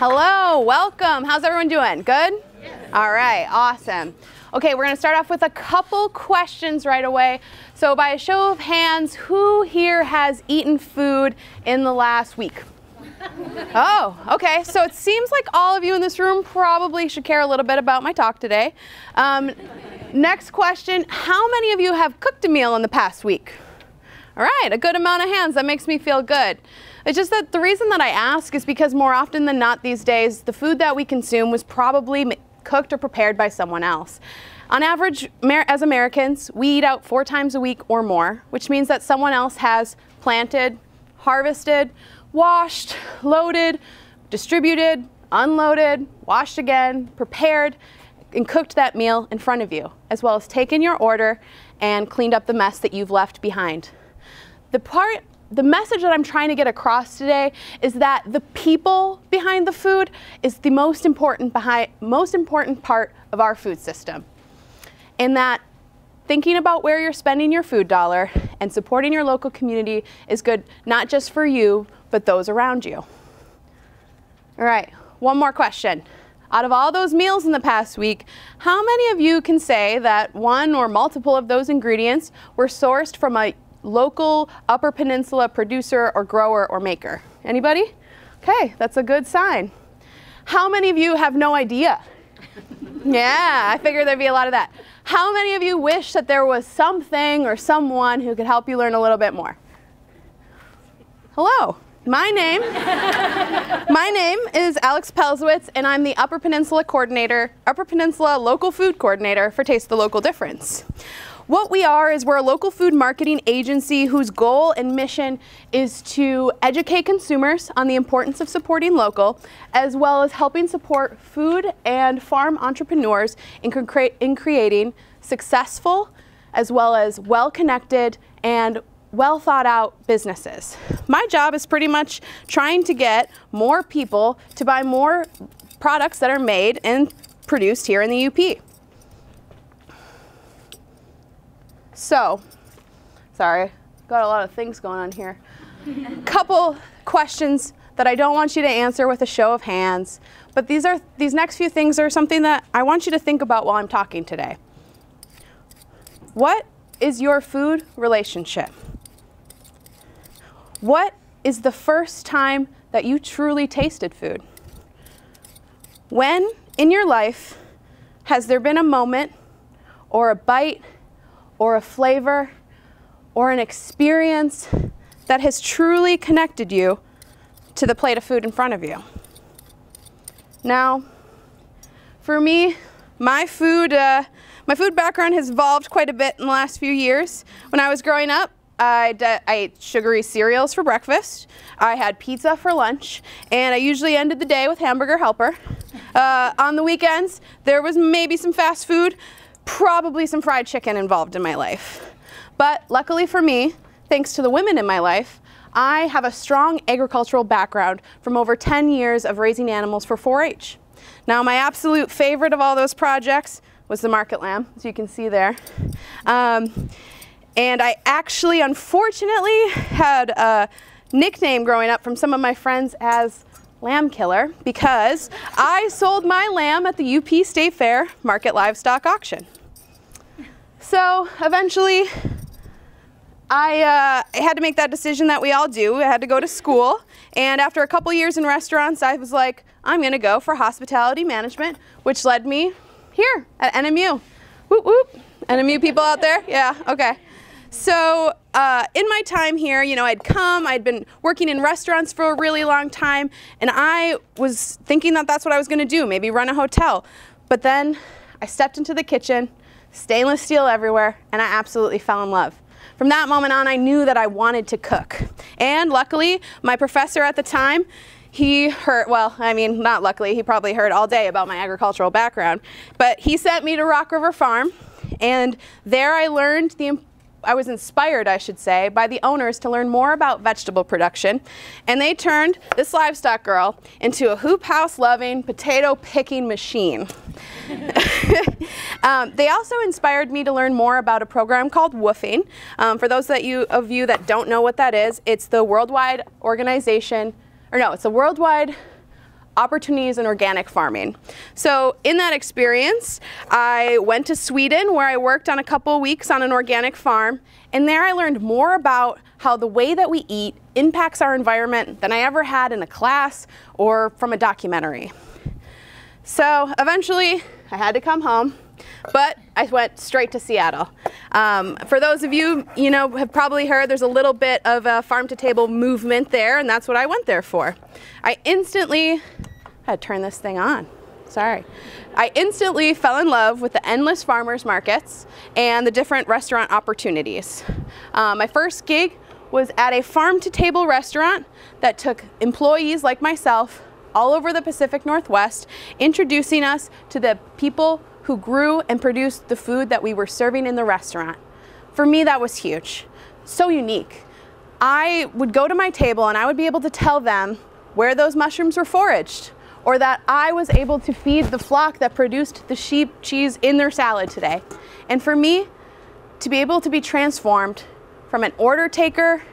Hello, welcome. How's everyone doing? Good? Yes. All right, awesome. Okay, we're going to start off with a couple questions right away. So by a show of hands, who here has eaten food in the last week? Oh, okay. So it seems like all of you in this room probably should care a little bit about my talk today. Next question, how many of you have cooked a meal in the past week? All right, a good amount of hands. That makes me feel good. It's just that the reason that I ask is because more often than not these days, the food that we consume was probably cooked or prepared by someone else. On average, as Americans, we eat out 4 times a week or more, which means that someone else has planted, harvested, washed, loaded, distributed, unloaded, washed again, prepared, and cooked that meal in front of you, as well as taken your order and cleaned up the mess that you've left behind. The message that I'm trying to get across today is that the people behind the food is the most important part of our food system. And that thinking about where you're spending your food dollar and supporting your local community is good not just for you, but those around you. All right, one more question. Out of all those meals in the past week, how many of you can say that one or multiple of those ingredients were sourced from a local Upper Peninsula producer or grower or maker? Anybody? Okay, that's a good sign. How many of you have no idea? Yeah, I figured there'd be a lot of that. How many of you wish that there was something or someone who could help you learn a little bit more? Hello, my name is Alex Palzewicz, and I'm the Upper Peninsula Local Food Coordinator for Taste the Local Difference. What we are is we're a local food marketing agency whose goal and mission is to educate consumers on the importance of supporting local, as well as helping support food and farm entrepreneurs in creating successful, as well as well-connected and well-thought-out businesses. My job is pretty much trying to get more people to buy more products that are made and produced here in the UP. So, sorry, got a lot of things going on here. Couple questions that I don't want you to answer with a show of hands, but these next few things are something that I want you to think about while I'm talking today. What is your food relationship? What is the first time that you truly tasted food? When in your life has there been a moment or a bite or a flavor or an experience that has truly connected you to the plate of food in front of you? Now, for me, my food background has evolved quite a bit in the last few years. When I was growing up, I ate sugary cereals for breakfast, I had pizza for lunch, and I usually ended the day with Hamburger Helper. On the weekends, there was maybe some fast food, probably some fried chicken involved in my life. But luckily for me, thanks to the women in my life, I have a strong agricultural background from over 10 years of raising animals for 4-H. Now, my absolute favorite of all those projects was the market lamb, as you can see there. And I actually, unfortunately, had a nickname growing up from some of my friends as Lamb Killer because I sold my lamb at the UP State Fair Market Livestock Auction. So eventually, I had to make that decision that we all do. I had to go to school, and after a couple years in restaurants, I was like, I'm going to go for hospitality management, which led me here at NMU. Whoop whoop. NMU people out there? Yeah, okay. So in my time here, you know, I'd been working in restaurants for a really long time, and I was thinking that that's what I was going to do, maybe run a hotel. But then I stepped into the kitchen, stainless steel everywhere, and I absolutely fell in love. From that moment on, I knew that I wanted to cook. And luckily, my professor at the time, he heard, well, I mean, not luckily, he probably heard all day about my agricultural background, but he sent me to Rock River Farm, and there I learned I was inspired, I should say, by the owners to learn more about vegetable production, and they turned this livestock girl into a hoop house loving, potato picking machine. They also inspired me to learn more about a program called WWOOFing. For those of you that don't know what that is, it's the worldwide organization, or no, it's the worldwide opportunities in organic farming. So in that experience, I went to Sweden where I worked on a couple of weeks on an organic farm, and there I learned more about how the way that we eat impacts our environment than I ever had in a class or from a documentary. So eventually I had to come home, but I went straight to Seattle. For those of you, have probably heard there's a little bit of a farm-to-table movement there, and that's what I went there for. I had to turn this thing on. Sorry. I instantly fell in love with the endless farmers markets and the different restaurant opportunities. My first gig was at a farm-to-table restaurant that took employees like myself all over the Pacific Northwest, introducing us to the people who grew and produced the food that we were serving in the restaurant. For me, that was huge. So unique. I would go to my table and I would be able to tell them where those mushrooms were foraged, or that I was able to feed the flock that produced the sheep cheese in their salad today. And for me, to be able to be transformed from an order taker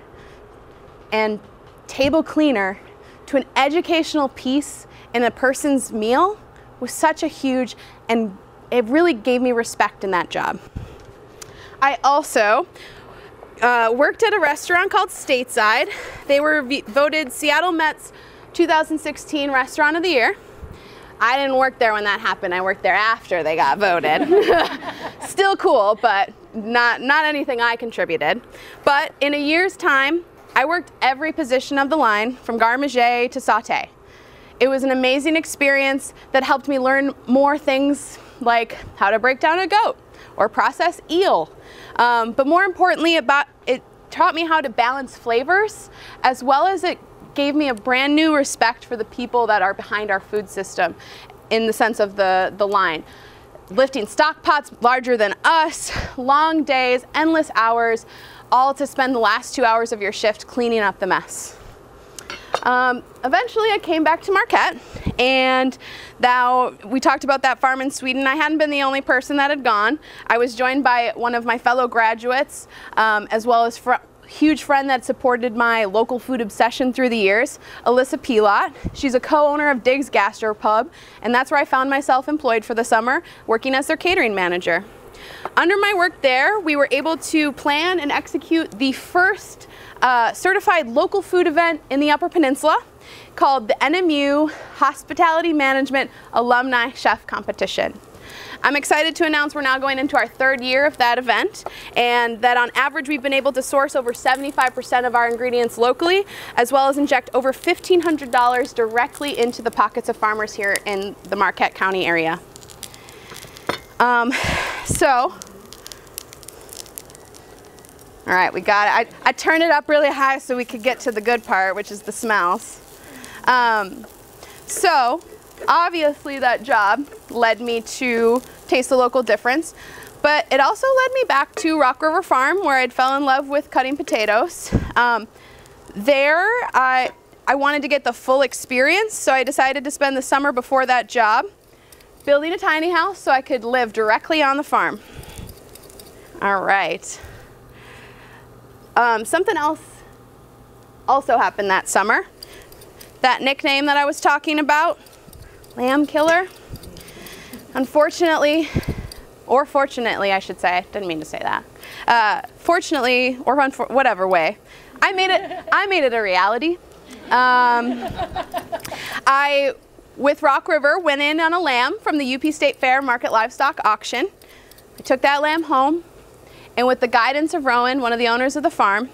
and table cleaner to an educational piece in a person's meal was such a huge, and it really gave me respect in that job. I also worked at a restaurant called Stateside. They were voted Seattle Met's 2016 Restaurant of the Year. I didn't work there when that happened. I worked there after they got voted. Still cool, but not anything I contributed. But in a year's time, I worked every position of the line, from garde manger to sauté. It was an amazing experience that helped me learn more things like how to break down a goat or process eel. But more importantly, it taught me how to balance flavors, as well as it gave me a brand new respect for the people that are behind our food system in the sense of the line. Lifting stock pots larger than us, long days, endless hours, all to spend the last 2 hours of your shift cleaning up the mess. Eventually I came back to Marquette, and now we talked about that farm in Sweden. I hadn't been the only person that had gone. I was joined by one of my fellow graduates, as well as huge friend that supported my local food obsession through the years, Alyssa Pilot. She's a co-owner of Diggs Gastropub, and that's where I found myself employed for the summer, working as their catering manager. Under my work there, we were able to plan and execute the first certified local food event in the Upper Peninsula, called the NMU Hospitality Management Alumni Chef Competition. I'm excited to announce we're now going into our 3rd year of that event, and that on average we've been able to source over 75% of our ingredients locally, as well as inject over $1,500 directly into the pockets of farmers here in the Marquette County area. All right, we got it. I turned it up really high so we could get to the good part, which is the smells. So obviously that job led me to taste the local difference, but it also led me back to Rock River Farm, where I'd fell in love with cutting potatoes. There I wanted to get the full experience, so I decided to spend the summer before that job building a tiny house so I could live directly on the farm. All right. Something else also happened that summer. That nickname that I was talking about, Lamb Killer. Unfortunately, or fortunately I should say, didn't mean to say that. Fortunately, or whatever way, I made it a reality. I, with Rock River, went in on a lamb from the UP State Fair Market Livestock Auction. I took that lamb home, and with the guidance of Rowan, one of the owners of the farm,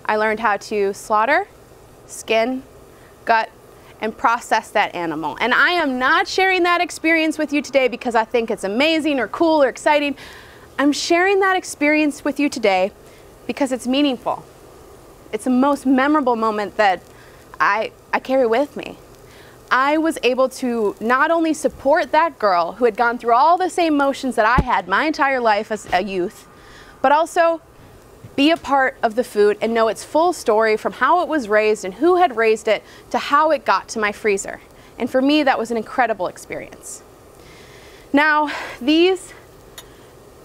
I learned how to slaughter, skin, gut, and process that animal. And I am not sharing that experience with you today because I think it's amazing or cool or exciting. I'm sharing that experience with you today because it's meaningful. It's the most memorable moment that I carry with me. I was able to not only support that girl who had gone through all the same motions that I had my entire life as a youth, but also be a part of the food and know its full story, from how it was raised and who had raised it to how it got to my freezer. And for me, that was an incredible experience. Now, these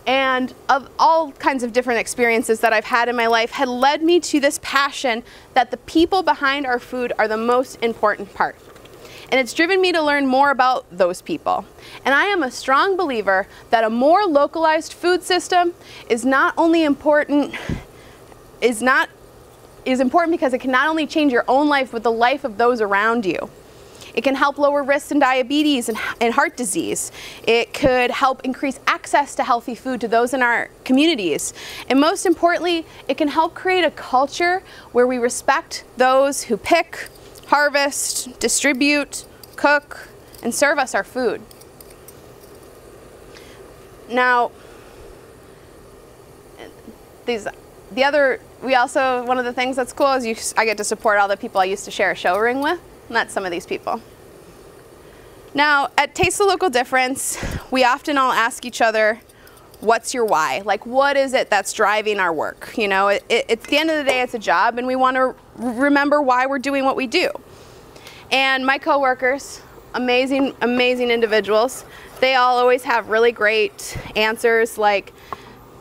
and of all kinds of different experiences that I've had in my life had led me to this passion that the people behind our food are the most important part. and it's driven me to learn more about those people. And I am a strong believer that a more localized food system is not only important, is important because it can not only change your own life, but the life of those around you. It can help lower risks in diabetes and heart disease. It could help increase access to healthy food to those in our communities. And most importantly, it can help create a culture where we respect those who pick, harvest, distribute, cook, and serve us our food. Now, one of the things that's cool is I get to support all the people I used to share a show ring with. And that's some of these people. Now, at Taste the Local Difference, we often all ask each other, what's your why? Like, what is it that's driving our work? You know, at the end of the day, it's a job, and we want to remember why we're doing what we do. And my coworkers, amazing, amazing individuals, they all always have really great answers like,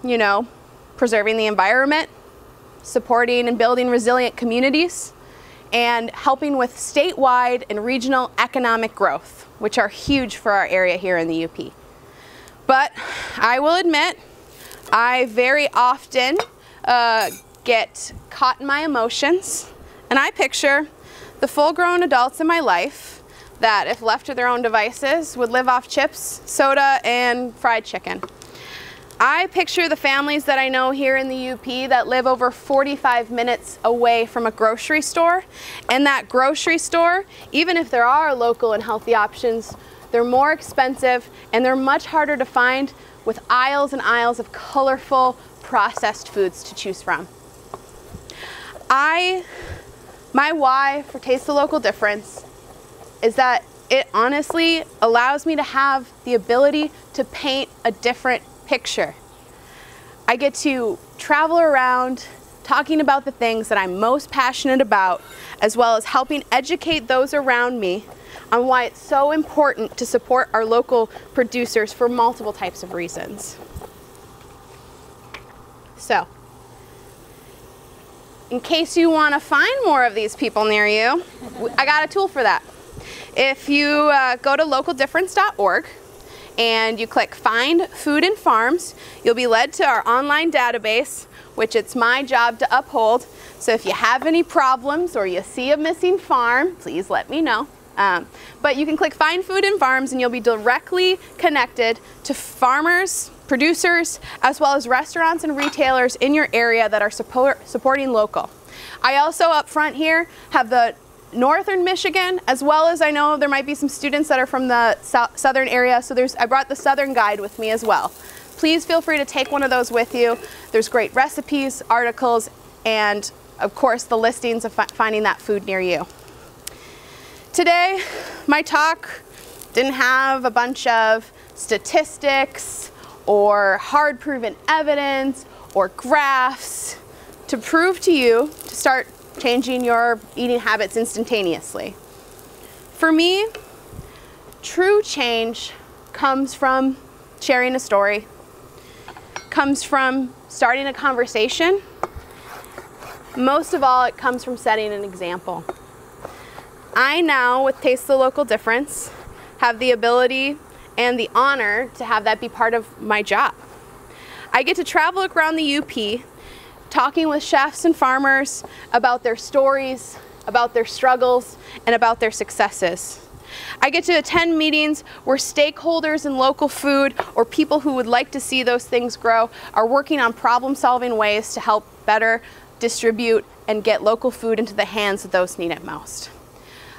you know, preserving the environment, supporting and building resilient communities, and helping with statewide and regional economic growth, which are huge for our area here in the UP. But I will admit, I very often get caught in my emotions, and I picture the full-grown adults in my life that, if left to their own devices, would live off chips, soda, and fried chicken. I picture the families that I know here in the UP that live over 45 minutes away from a grocery store. And that grocery store, even if there are local and healthy options, they're more expensive and they're much harder to find with aisles and aisles of colorful processed foods to choose from. My why for Taste the Local Difference is that it honestly allows me to have the ability to paint a different picture. I get to travel around talking about the things that I'm most passionate about, as well as helping educate those around me on why it's so important to support our local producers for multiple types of reasons. So, in case you want to find more of these people near you, I got a tool for that. If you go to localdifference.org, and you click Find Food and Farms, you'll be led to our online database, which it's my job to uphold. So if you have any problems or you see a missing farm, please let me know. But you can click Find Food and Farms and you'll be directly connected to farmers, producers, as well as restaurants and retailers in your area that are supporting local. I also up front here have the Northern Michigan, as well as I know there might be some students that are from the southern area, so I brought the Southern Guide with me as well. Please feel free to take one of those with you. There's great recipes, articles, and of course the listings of finding that food near you. Today, my talk didn't have a bunch of statistics or hard proven evidence or graphs to prove to you to start changing your eating habits instantaneously. For me, true change comes from sharing a story, comes from starting a conversation. Most of all, it comes from setting an example. I now, with Taste the Local Difference, have the ability and the honor to have that be part of my job. I get to travel around the UP talking with chefs and farmers about their stories, about their struggles, and about their successes. I get to attend meetings where stakeholders in local food or people who would like to see those things grow are working on problem-solving ways to help better distribute and get local food into the hands of those need it most.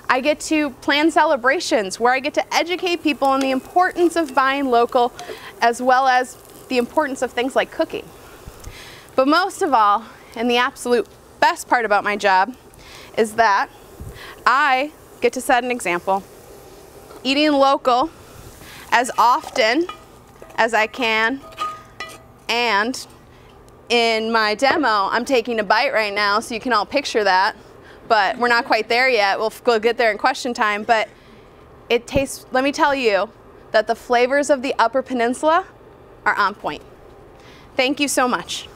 I get to plan celebrations where I get to educate people on the importance of buying local, as well as the importance of things like cooking. But most of all, and the absolute best part about my job, is that I get to set an example. Eating local as often as I can, and in my demo, I'm taking a bite right now, so you can all picture that, but we're not quite there yet. We'll get there in question time, but it tastes, let me tell you, that the flavors of the Upper Peninsula are on point. Thank you so much.